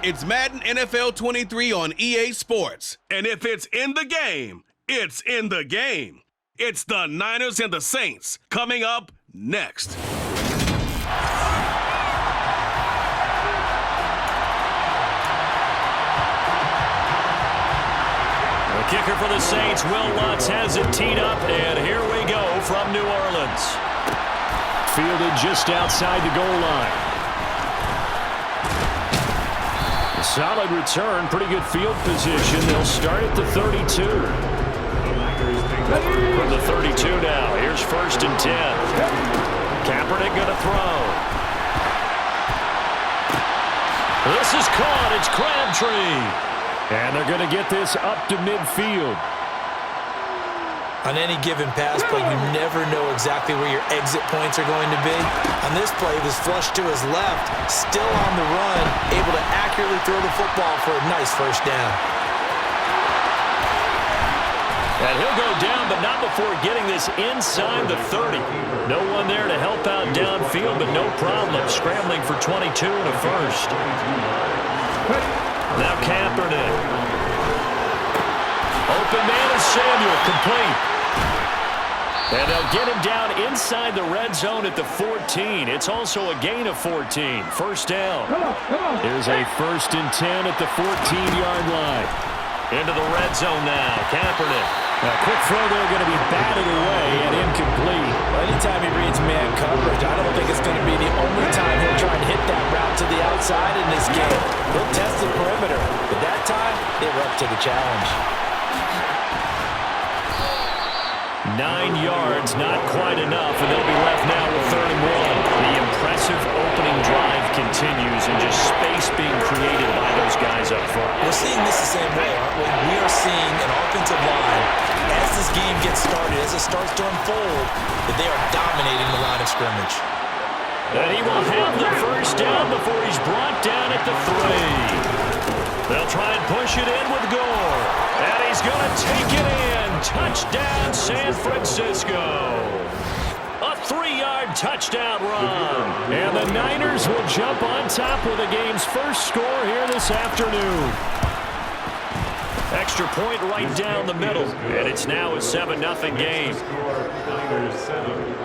It's Madden NFL 23 on EA Sports. And if it's in the game, it's in the game. It's the Niners and the Saints coming up next. The kicker for the Saints, Will Lutz, has it teed up, and here we go from New Orleans. Fielded just outside the goal line. Solid return, pretty good field position. They'll start at the 32. From the 32 now, here's 1st and 10. Kaepernick going to throw. This is caught. It's Crabtree. And they're going to get this up to midfield. On any given pass play, you never know exactly where your exit points are going to be. On this play, it was flushed to his left, still on the run, able to accurately throw the football for a nice 1st down. And he'll go down, but not before getting this inside the 30. No one there to help out downfield, but no problem. Scrambling for 22 and a 1st. Now Kaepernick. Open man is Samuel, complete. And they'll get him down inside the red zone at the 14. It's also a gain of 14. 1st down. Here's a 1st and 10 at the 14-yard line. Into the red zone now. Kaepernick. A quick throw there, going to be batted away and incomplete. Well, anytime he reads man coverage, I don't think it's going to be the only time he'll try and hit that route to the outside in this game. He'll test the perimeter, but that time, they were up to the challenge. 9 yards, not quite enough, and they'll be left now with 3rd and 1. The impressive opening drive continues, and just space being created by those guys up front. We're seeing this the same way, aren't we? We are seeing an offensive line, as this game gets started, as it starts to unfold, that they are dominating the line of scrimmage. And he will have the 1st down before he's brought down at the 3. They'll try and push it in with Gore. And he's going to take it in. Touchdown, San Francisco. A 3-yard touchdown run. And the Niners will jump on top with the game's first score here this afternoon. Extra point right down the middle. And it's now a 7-0 game.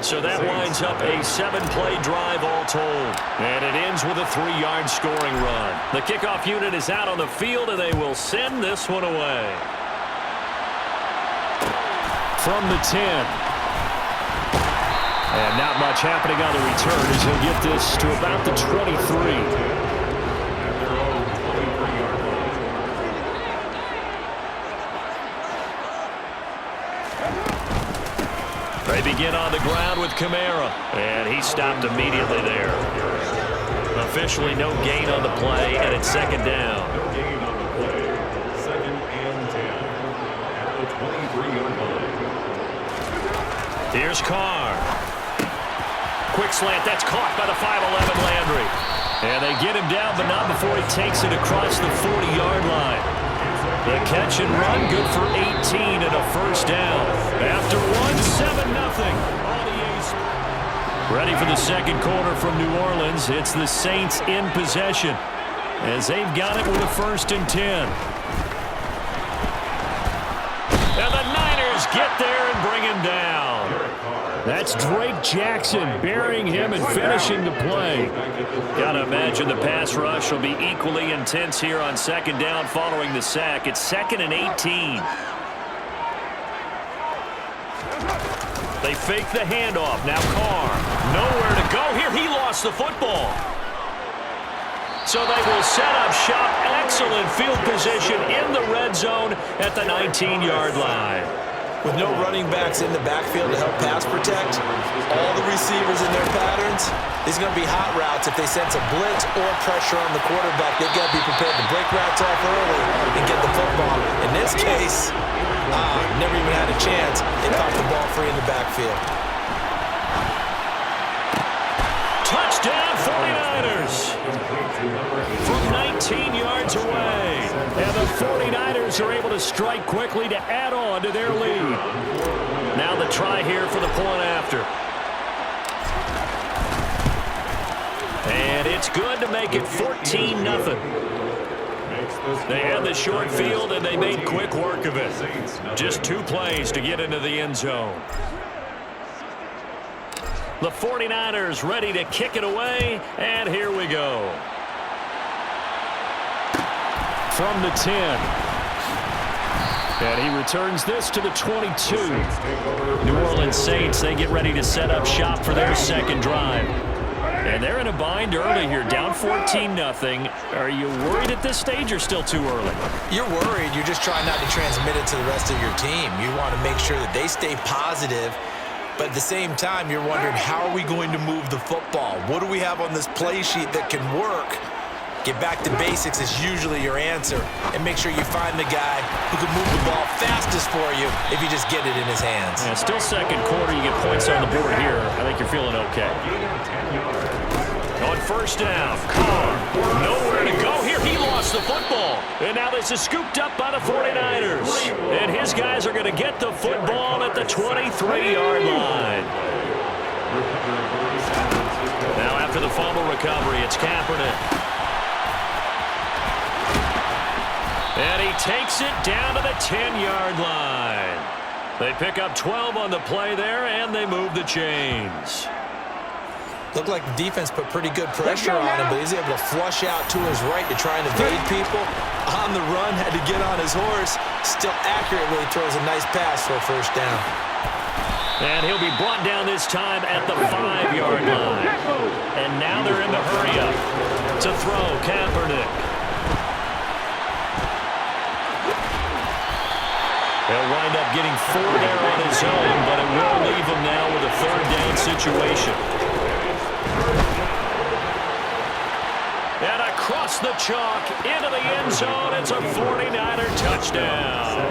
So that winds up a 7-play drive all told. And it ends with a 3-yard scoring run. The kickoff unit is out on the field, and they will send this one away. From the 10. And not much happening on the return as he'll get this to about the 23. They begin on the ground with Kamara, and he stopped immediately there. Officially no gain on the play, and it's 2nd down. 2nd and 10 at the 23-yard line. Here's Carr. Quick slant, that's caught by the 5'11 Landry. And they get him down, but not before he takes it across the 40-yard line. The catch and run, good for 18 and a 1st down. After 7-0. Ready for the 2nd quarter from New Orleans. It's the Saints in possession as they've got it with a 1st and 10. And the Niners get there and bring him down. That's Drake Jackson burying him and finishing the play. Gotta imagine the pass rush will be equally intense here on 2nd down following the sack. It's 2nd and 18. They fake the handoff. Now Carr. Nowhere to go here. He lost the football. So they will set up shop. Excellent field position in the red zone at the 19-yard line. With no running backs in the backfield to help pass protect, all the receivers in their patterns, these are going to be hot routes. If they sense a blitz or pressure on the quarterback, they've got to be prepared to break routes off early and get the football. In this case, never even had a chance. They popped the ball free in the backfield. Touchdown 49ers from 19 yards away. And the 49ers are able to strike quickly to add on to their lead. Now the try here for the point after. And it's good to make it 14-0. They had the short field, and they made quick work of it. Just 2 plays to get into the end zone. The 49ers ready to kick it away, and here we go. From the 10. And he returns this to the 22. New Orleans Saints, they get ready to set up shop for their second drive. And they're in a bind early here, down 14-0. Are you worried at this stage or still too early? You're worried. You're just trying not to transmit it to the rest of your team. You want to make sure that they stay positive. But at the same time, you're wondering, how are we going to move the football? What do we have on this play sheet that can work? Get back to basics is usually your answer. And make sure you find the guy who can move the ball fastest for you if you just get it in his hands. Yeah, still second quarter. You get points on the board here. I think you're feeling okay. On first down, Carr, nowhere to go here. He lost the football. And now this is scooped up by the 49ers. And his guys are going to get the football at the 23-yard line. Now after the fumble recovery, it's Kaepernick. And he takes it down to the 10-yard line. They pick up 12 on the play there, and they move the chains. Looked like the defense put pretty good pressure on him, but he's able to flush out to his right to try and evade people. On the run, had to get on his horse. Still accurately throws a nice pass for a first down. And he'll be brought down this time at the 5-yard line. And now they're in the hurry-up to throw Kaepernick. He'll wind up getting 4 there on his own, but it will leave him now with a third down situation. And across the chalk into the end zone, it's a 49er touchdown.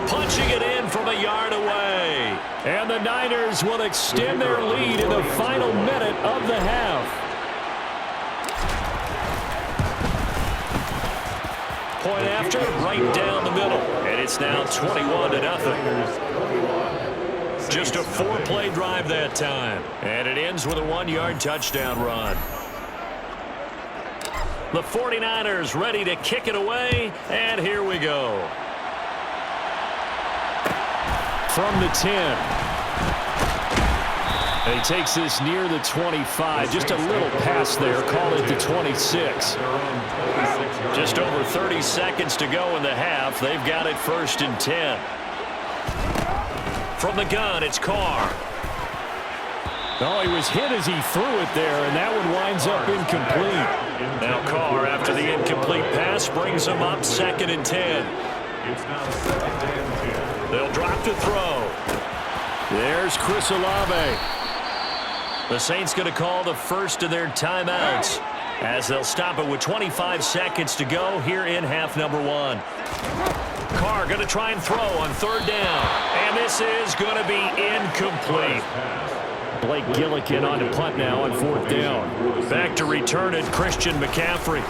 Punching it in from a yard away. And the Niners will extend their lead in the final minute of the half. Point after, right down the middle. And it's now 21-0. Just a 4-play drive that time. And it ends with a 1-yard touchdown run. The 49ers ready to kick it away. And here we go. From the 10. And he takes this near the 25. Just a little pass there. Call it the 26. Just over 30 seconds to go in the half. They've got it 1st and 10. From the gun, it's Carr. Oh, he was hit as he threw it there, and that one winds up incomplete. Now Carr, after the incomplete pass, brings him up 2nd and 10. They'll drop to throw. There's Chris Olave. The Saints going to call the first of their timeouts, as they'll stop it with 25 seconds to go here in half number 1. Carr going to try and throw on 3rd down. And this is going to be incomplete. Blake Gillikin on to punt now on 4th down. Back to return it, Christian McCaffrey.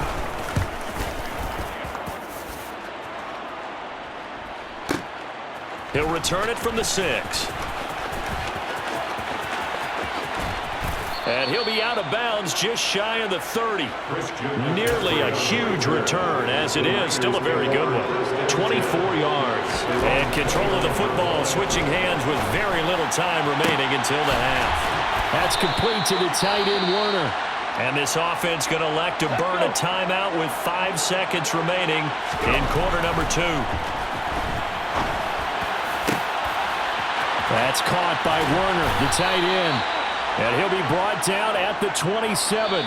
He'll return it from the 6. And he'll be out of bounds just shy of the 30. Nearly a huge return, as it is. Still a very good one. 24 yards. And control of the football switching hands with very little time remaining until the half. That's complete to the tight end, Werner. And this offense going to elect to burn a timeout with 5 seconds remaining in quarter number 2. That's caught by Werner, the tight end. And he'll be brought down at the 27.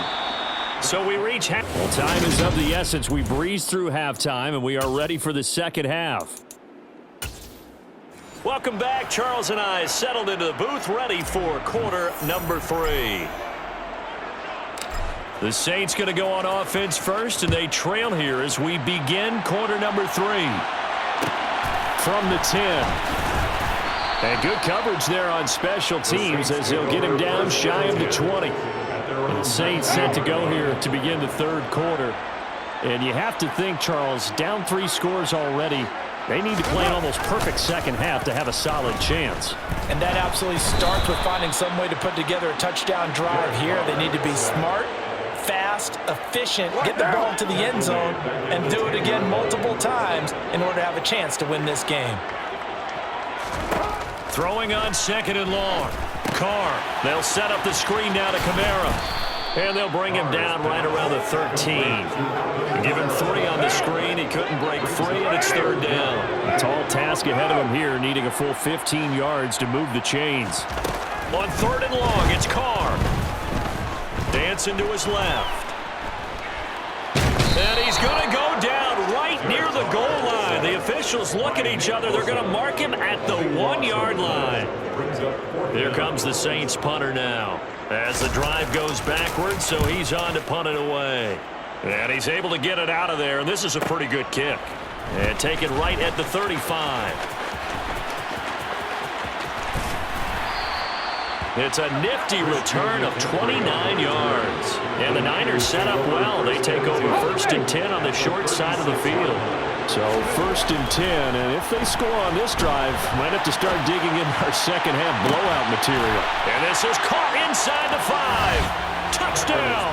So we reach half. Well, time is of the essence. We breeze through halftime, and we are ready for the second half. Welcome back. Charles and I settled into the booth, ready for quarter number 3. The Saints going to go on offense first, and they trail here as we begin quarter number 3. From the 10. And good coverage there on special teams as they'll get him down shy of the 20. And the Saints set to go here to begin the 3rd quarter. And you have to think, Charles, down 3 scores already. They need to play an almost perfect second half to have a solid chance. And that absolutely starts with finding some way to put together a touchdown drive here. They need to be smart, fast, efficient, get the ball to the end zone, and do it again multiple times in order to have a chance to win this game. Throwing on 2nd and long. Carr. They'll set up the screen now to Kamara. And they'll bring him down right around the 13. Give him 3 on the screen. He couldn't break free, and it's 3rd down. A tall task ahead of him here, needing a full 15 yards to move the chains. On 3rd and long, it's Carr. Dancing to his left. And he's going to go down right near the goal line. The officials look at each other. They're going to mark him at the 1-yard line. Here comes the Saints punter now. As the drive goes backwards, so he's on to punt it away. And he's able to get it out of there, and this is a pretty good kick. And take it right at the 35. It's a nifty return of 29 yards. And the Niners set up well. They take over 1st and 10 on the short side of the field. So 1st and 10, and if they score on this drive, might have to start digging in our second half blowout material. And this is caught inside the 5. Touchdown!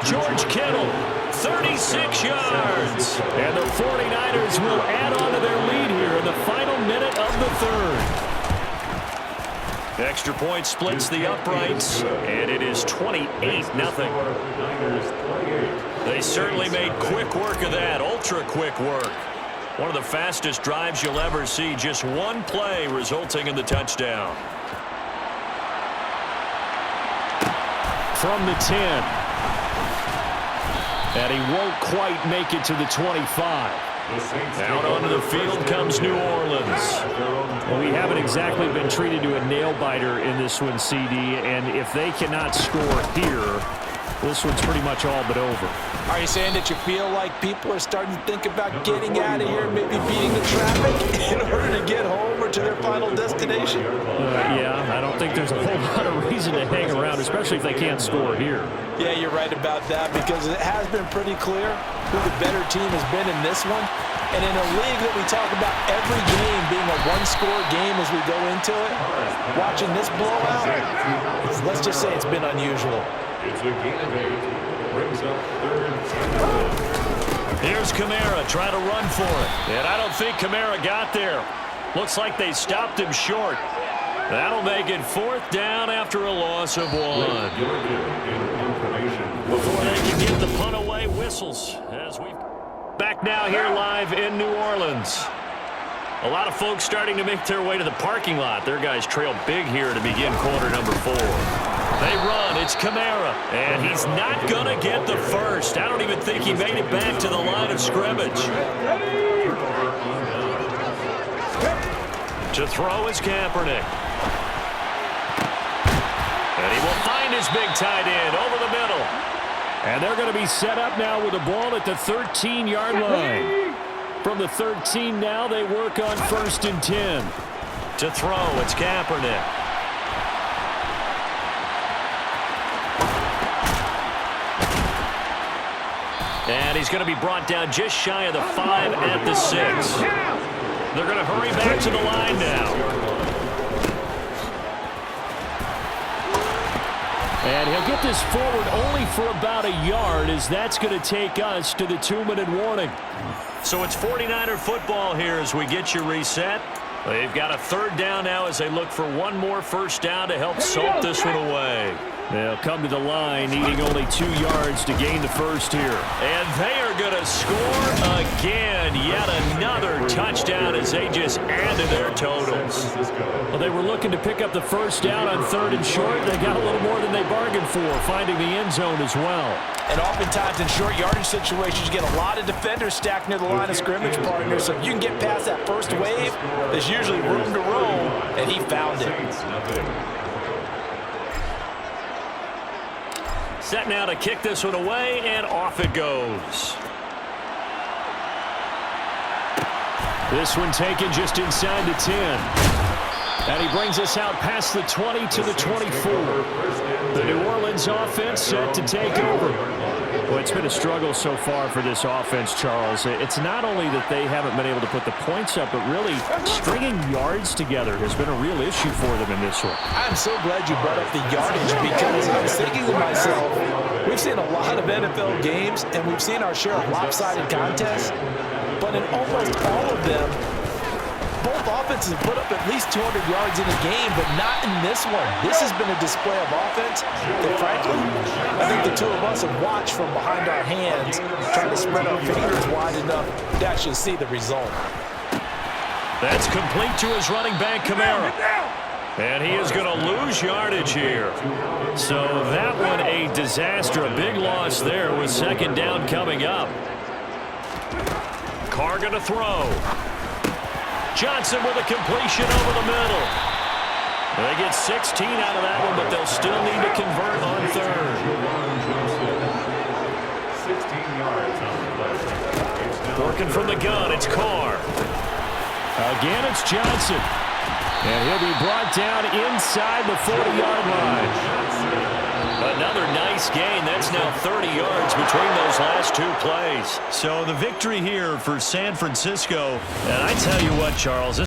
George Kittle, 36 yards. And the 49ers will add on to their lead here in the final minute of the 3rd. Extra point splits the uprights, and it is 28-0. They certainly made quick work of that, ultra-quick work. One of the fastest drives you'll ever see, just one play resulting in the touchdown. From the 10. And he won't quite make it to the 25. Out onto the field comes New Orleans. Well, we haven't exactly been treated to a nail-biter in this one, CD, and if they cannot score here, this one's pretty much all but over. Are you saying that you feel like people are starting to think about getting out of here, maybe beating the traffic in order to get home or to their final destination? Yeah, I don't think there's a whole lot of reason to hang around, especially if they can't score here. Yeah, you're right about that, because it has been pretty clear who the better team has been in this one. And in a league that we talk about every game being a one-score game as we go into it, watching this blowout, let's just say it's been unusual. It's a gain of 8. Brings up 3rd. Here's Kamara trying to run for it. And I don't think Kamara got there. Looks like they stopped him short. That'll make it 4th down after a loss of 1. Before they can get the punt away, whistles as we back now here live in New Orleans. A lot of folks starting to make their way to the parking lot. Their guys trail big here to begin quarter number 4. They run. It's Kamara. And he's not going to get the first. I don't even think he made it back to the line of scrimmage. To throw is Kaepernick. And he will find his big tight end over the middle. And they're going to be set up now with the ball at the 13-yard line. From the 13 now, they work on 1st and 10. To throw, it's Kaepernick. And he's going to be brought down just shy of the 5 at the 6. They're going to hurry back to the line now. And he'll get this forward only for about a yard, as that's going to take us to the 2-minute warning. So it's 49er football here as we get you reset. They've got a 3rd down now as they look for one more 1st down to help salt this one away. They'll come to the line, needing only 2 yards to gain the first here. And they are going to score again. Yet another touchdown as they just add to their totals. Well, they were looking to pick up the 1st down on 3rd and short. They got a little more than they bargained for, finding the end zone as well. And oftentimes in short yardage situations, you get a lot of defenders stacked near the line of scrimmage partners. So if you can get past that first wave, there's usually room to roam, and he found it. Set now to kick this one away, and off it goes. This one taken just inside the 10. And he brings us out past the 20 to the 24. The New Orleans offense set to take over. Well, it's been a struggle so far for this offense, Charles. It's not only that they haven't been able to put the points up, but really stringing yards together has been a real issue for them in this one. I'm so glad you brought up the yardage because I was thinking to myself, we've seen a lot of NFL games and we've seen our share of lopsided contests, but in almost all of them, both offenses have put up at least 200 yards in a game, but not in this one. This has been a display of offense that, frankly, I think the two of us have watched from behind our hands, trying to spread our fingers wide enough to actually see the result. That's complete to his running back, Kamara. And he is going to lose yardage here. So that one a disaster, a big loss there with second down coming up. Carr going to throw. Johnson with a completion over the middle. They get 16 out of that one, but they'll still need to convert on third. 16 yards on the play. Working from the gun, it's Carr. Again, it's Johnson. And he'll be brought down inside the 40-yard line. Another nice gain. That's now 30 yards between those last two plays. So the victory here for San Francisco. And I tell you what, Charles,